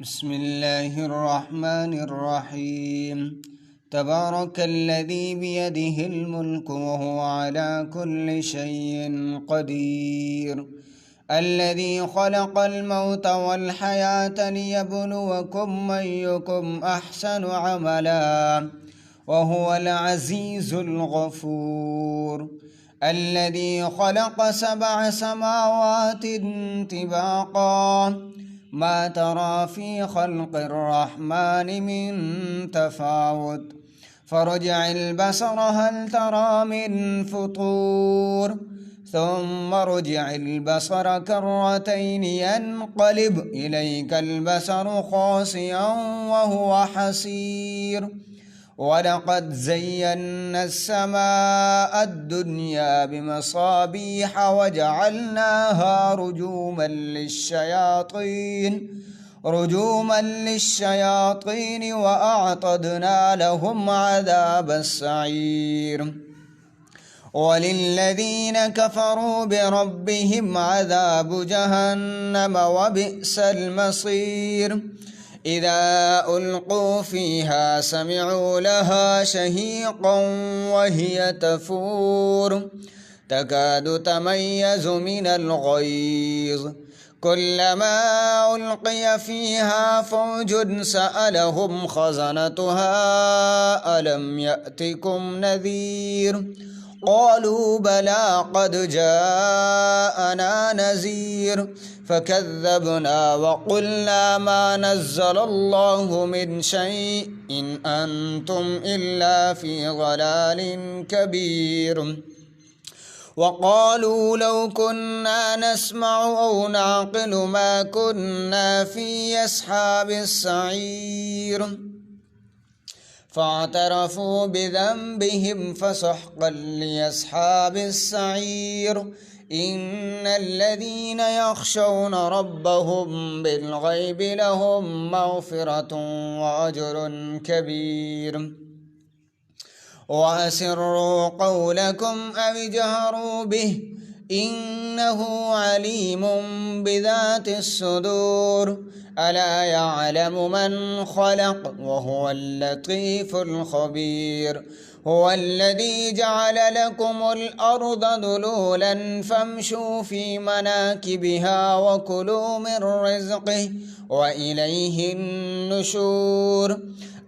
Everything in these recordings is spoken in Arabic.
بسم الله الرحمن الرحيم. تبارك الذي بيده الملك وهو على كل شيء قدير، الذي خلق الموت والحياة ليبلوكم أيكم أحسن عملا وهو العزيز الغفور، الذي خلق 7 سماوات طباقا ما ترى في خلق الرحمن من تفاوت، فارجع البصر هل ترى من فطور، ثم ارجع البصر كرتين ينقلب إليك البصر خاسئا وهو حسير، ولقد زينا السماء الدنيا بمصابيح وجعلناها رجوما للشياطين وأعتدنا لهم عذاب السعير. وللذين كفروا بربهم عذاب جهنم وبئس المصير. إذا ألقوا فيها سمعوا لها شهيقا وهي تفور تكاد تميز من الغيظ، كلما ألقي فيها فوج سألهم خزنتها ألم يأتكم نذير، قالوا بلى قد جاءنا نذير فكذبنا وقلنا ما نزل الله من شيء إن أنتم إلا في ضلال كبير. وقالوا لو كنا نسمع أو نعقل ما كنا في أصحاب السعير، فاعترفوا بذنبهم فسحقا لأصحاب السعير. إن الذين يخشون ربهم بالغيب لهم مغفرة وأجر كبير. وأسروا قولكم أو اجهروا به إنه عليم بذات الصدور، ألا يعلم من خلق وهو اللطيف الخبير. هو الذي جعل لكم الأرض ذلولا فامشوا في مناكبها وكلوا من رزقه وإليه النشور.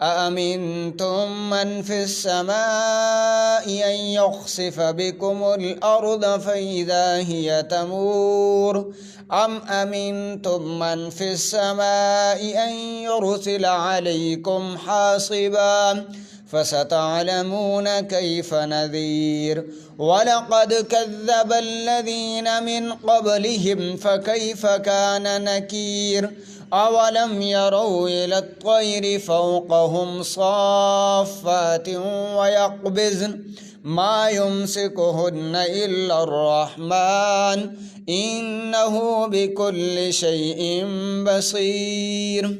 أأمنتم من في السماء أن يخسف بكم الأرض فإذا هي تمور، أم أمنتم من في السماء أن يرسل عليكم حاصبا فستعلمون كيف نذير. ولقد كذب الذين من قبلهم فكيف كان نكير. أولم يروا إلى الطير فوقهم صافات ويقبضن ما يمسكهن إلا الرحمن إنه بكل شيء بصير.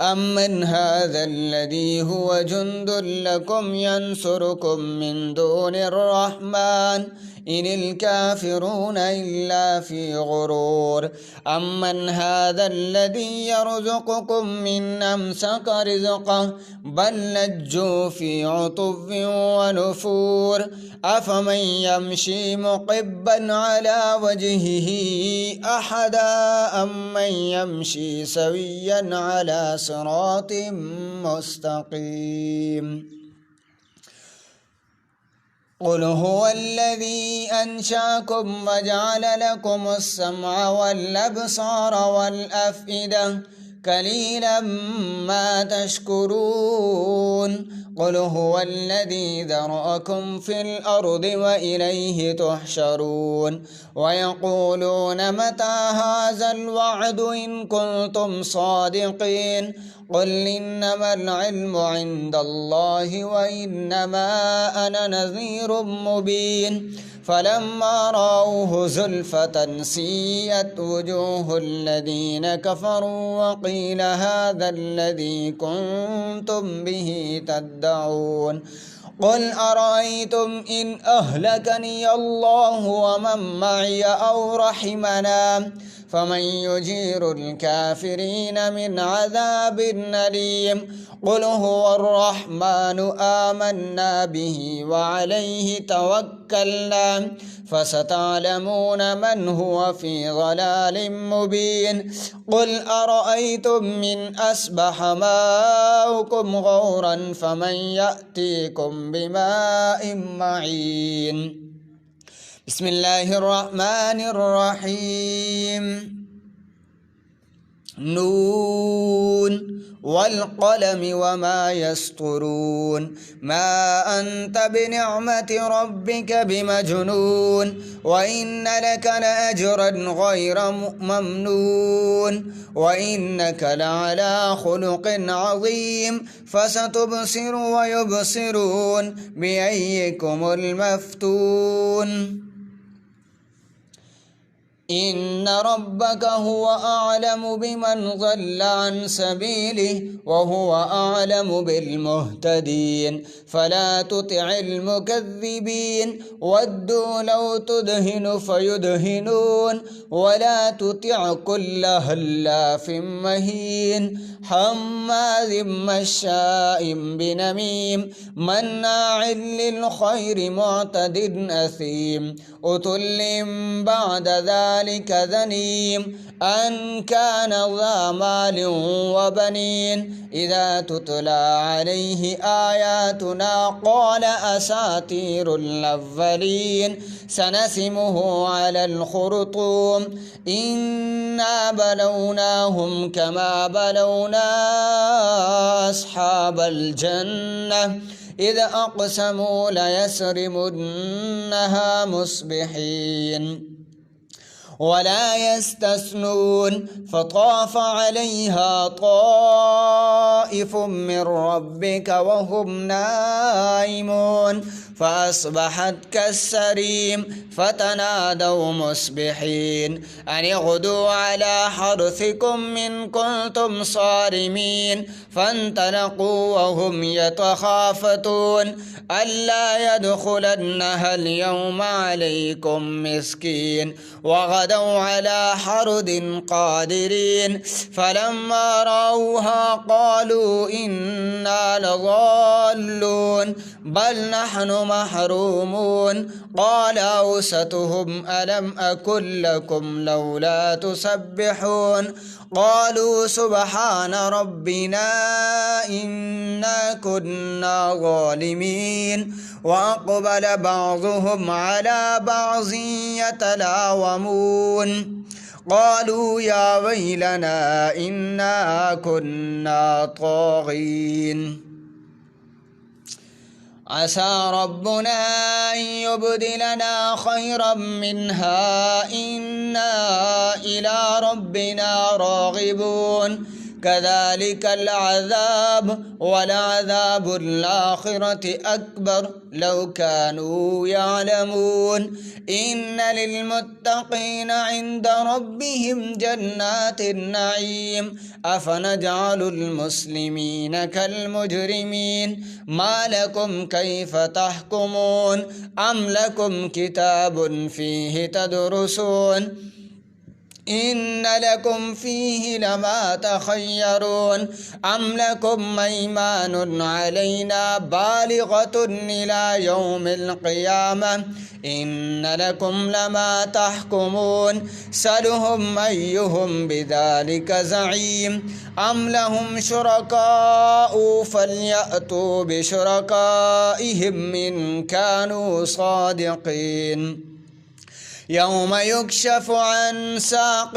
أمن هذا الذي هو جند لكم ينصركم من دون الرحمن إن الكافرون إلا في غرور. أمن هذا الذي يرزقكم من أمسك رزقه بل لجوا في عتو ونفور. أفمن يمشي مقبا على وجهه أحدا أمن يمشي سويا على صراط مستقيم. قل هو الذي أنشأكم وجعل لكم السمع والأبصار والأفئدة قليلا ما تشكرون. قل هو الذي ذرأكم في الأرض وإليه تحشرون. ويقولون متى هذا الوعد إن كنتم صادقين. قل إنما العلم عند الله وإنما أنا نذير مبين. فلما رأوه زلفة سيئت وجوه الذين كفروا وقيل هذا الذي كنتم به تدعون. قل أرأيتم إن أهلكني الله ومن معي أو رحمنا فمن يجير الكافرين من عذاب أليم قل هو الرحمن آمنا به وعليه توكلنا فستعلمون من هو في ضلال مبين قل أرأيتم من أصبح ماؤكم غورا فمن يأتيكم بماء معين بسم الله الرحمن الرحيم نون والقلم وما يسطرون ما أنت بنعمة ربك بمجنون وإن لك لأجرا غير ممنون وإنك لعلى خلق عظيم فستبصر ويبصرون بأيكم المفتون إن ربك هو أعلم بمن ضل عن سبيله وهو أعلم بالمهتدين فلا تطع المكذبين ودوا لو تدهن فيدهنون ولا تطع كل هلاف مهين حماز مشاء بنميم مناع للخير معتد أثيم عتل بعد ذلك ذنيم أن كان ذا مال وبنين إذا تتلى عليه آياتنا قال أساطير الأولين سنسمه على الخرطوم إنا بلوناهم كما بلونا أصحاب الجنة إذ أقسموا ليسرمنها مصبحين ولا يستثنون فطاف عليها طائف من ربك وهم نائمون فأصبحت كالسريم فتنادوا مصبحين أن اغدوا على حرثكم إن كنتم صارمين فانطلقوا وهم يتخافتون ألا يدخلنها اليوم عليكم مسكين وغدوا على حرد قادرين فلما رأوها قالوا إنا لضالون بل نحن محرومون قال أوسطهم ألم أكن لكم لولا تسبحون قالوا سبحان ربنا إنا كنا ظالمين وأقبل بعضهم على بعض يتلاومون قالوا يا ويلنا إنا كنا طاغين عسى ربنا أن يبدلنا خيرا منها إنا إلى ربنا راغبون كذلك العذاب ولعذاب الآخرة أكبر لو كانوا يعلمون إن للمتقين عند ربهم جنات النعيم أفنجعل المسلمين كالمجرمين ما لكم كيف تحكمون أم لكم كتاب فيه تدرسون إن لكم فيه لما تخيرون أم لكم أيمان علينا بالغة إلى يوم القيامة إن لكم لما تحكمون سلهم أيهم بذلك زعيم أم لهم شركاء فليأتوا بشركائهم إن كانوا صادقين يوم يكشف عن ساق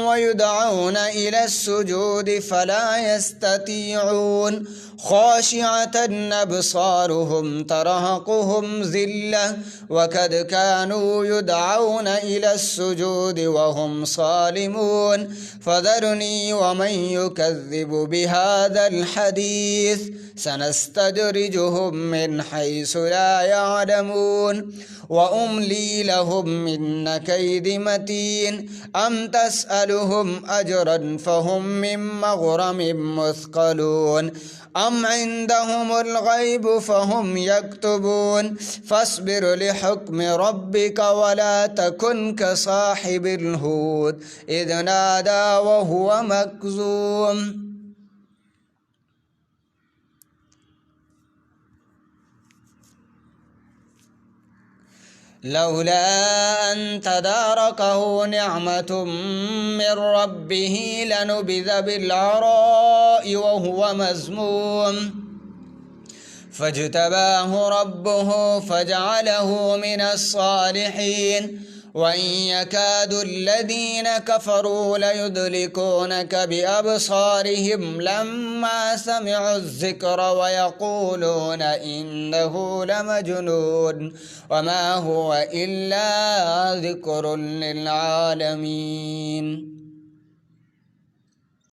ويدعون إلى السجود فلا يستطيعون خاشعة أبصارهم ترهقهم ذلة وقد كانوا يدعون إلى السجود وهم صالمون فذرني ومن يكذب بهذا الحديث سنستدرجهم من حيث لا يعلمون وأملي لهم إن كيدي متين أم تسألهم أجرا فهم من مغرم مثقلون أم عندهم الغيب فهم يكتبون فاصبر لحكم ربك ولا تكن كصاحب الحوت إذ نادى وهو مكظوم لولا أن تداركه نعمة من ربه لنبذ بالعراء وهو مذموم فاجتباه ربه فجعله من الصالحين وإن يكاد الذين كفروا ليدركونك بأبصارهم لما سمعوا الذكر ويقولون إنه لمجنون وما هو إلا ذكر للعالمين.